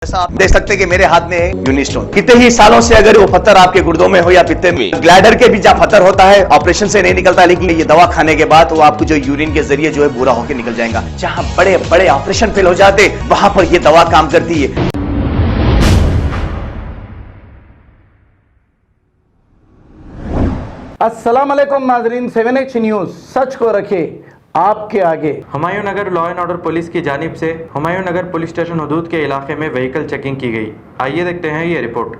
जैसा आप देख सकते हैं कि मेरे हाथ में है यूनिस्टोन। कितने ही सालों से अगर वो पत्थर आपके गुर्दों में हो या पित्ते में, ग्लैडर के भी जहाँ पत्थर होता है ऑपरेशन से नहीं निकलता, लेकिन ये दवा खाने के बाद वो आपको जो यूरिन के जरिए जो है पूरा होकर निकल जाएगा। जहाँ बड़े बड़े ऑपरेशन फेल हो जाते वहां पर ये दवा काम करती है। अस्सलाम वालेकुम नाजरीन, 7H न्यूज़ सच को रखे आपके आगे। हुमायूं नगर लॉ एंड ऑर्डर पुलिस की जानिब से हुमायूं नगर पुलिस स्टेशन हदूद के इलाके में व्हीकल चेकिंग की गई। आइए देखते हैं ये रिपोर्ट।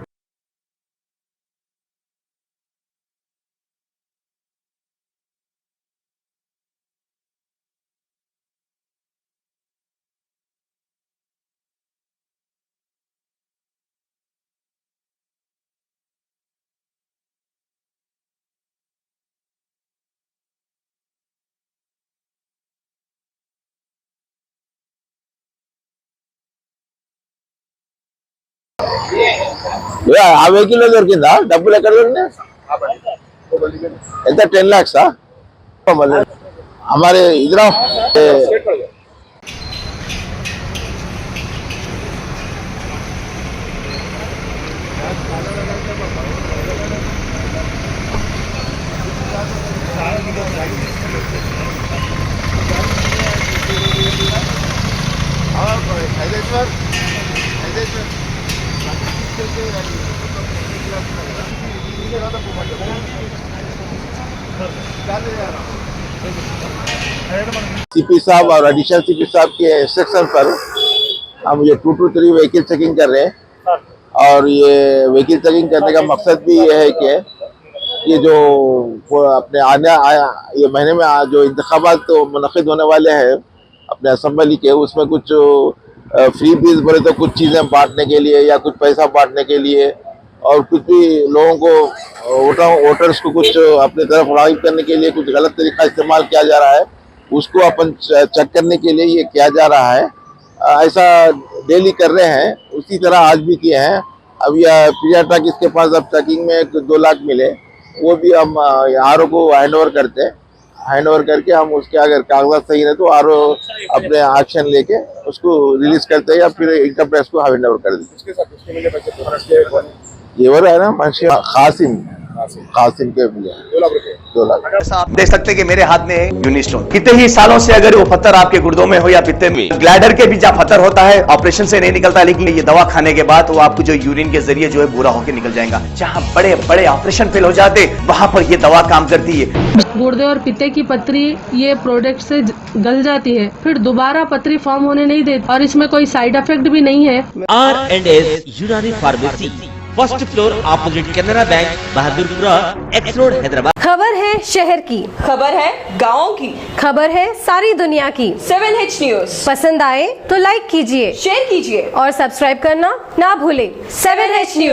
ఆ వెహికల్ దొరికిందా? డబ్బులు ఎక్కడ దొరికినాయి? ఎంత 10 lakhs? हमारे इधर सीपी साहब और एडिशनल सीपी साहब के इंस्ट्रक्शन पर हम ये 223 व्हीकल चेकिंग कर रहे हैं। और ये व्हीकल चेकिंग करने का मकसद भी ये है कि ये जो अपने ये महीने में जो इंतखाबात तो मुनक़िद होने वाले हैं अपने असम्बली के, उसमें कुछ फ्री बीज बोले तो कुछ चीज़ें बांटने के लिए या कुछ पैसा बांटने के लिए और कुछ भी लोगों को वोटर्स को कुछ अपनी तरफ राग़िब करने के लिए कुछ गलत तरीका इस्तेमाल किया जा रहा है, उसको अपन चेक करने के लिए ये किया जा रहा है। ऐसा डेली कर रहे हैं, उसी तरह आज भी किए हैं। अब यह पियाटा किसके पास अब चेकिंग में 2 लाख मिले, वो भी हम आर को हैंड ओवर करते हैं। हैंड ओवर करके हम उसके अगर कागजात सही रहे तो आर अपने एक्शन लेके उसको रिलीज करते हैं या फिर इनकम टैक्स को हैंड ओवर कर देते। ये वो है ना मंशी कासिम के मिले 2 लाख। जैसा आप देख सकते हैं कि मेरे हाथ में है यूनिस्टोन। कितने ही सालों से अगर वो पत्थर आपके गुर्दों में हो या पित्ते में, ग्लैडर के भी जहाँ पत्थर होता है ऑपरेशन से नहीं निकलता, लेकिन ये दवा खाने के बाद वो आपको जो यूरिन के जरिए जो है पूरा होकर निकल जाएगा। जहाँ बड़े बड़े ऑपरेशन फेल हो जाते वहां पर ये दवा काम करती है। गुर्दे और पित्ते की पथरी ये प्रोडक्ट से गल जाती है, फिर दोबारा पथरी फॉर्म होने नहीं देती और इसमें कोई साइड इफेक्ट भी नहीं है। R&S यूनानी pharmacy, first floor opposite Canara bank, Bahadurpura x road, Hyderabad. खबर है शहर की, खबर है गाँव की, खबर है सारी दुनिया की। 7H न्यूज़ पसंद आए तो लाइक कीजिए, शेयर कीजिए और सब्सक्राइब करना ना भूले। 7H news.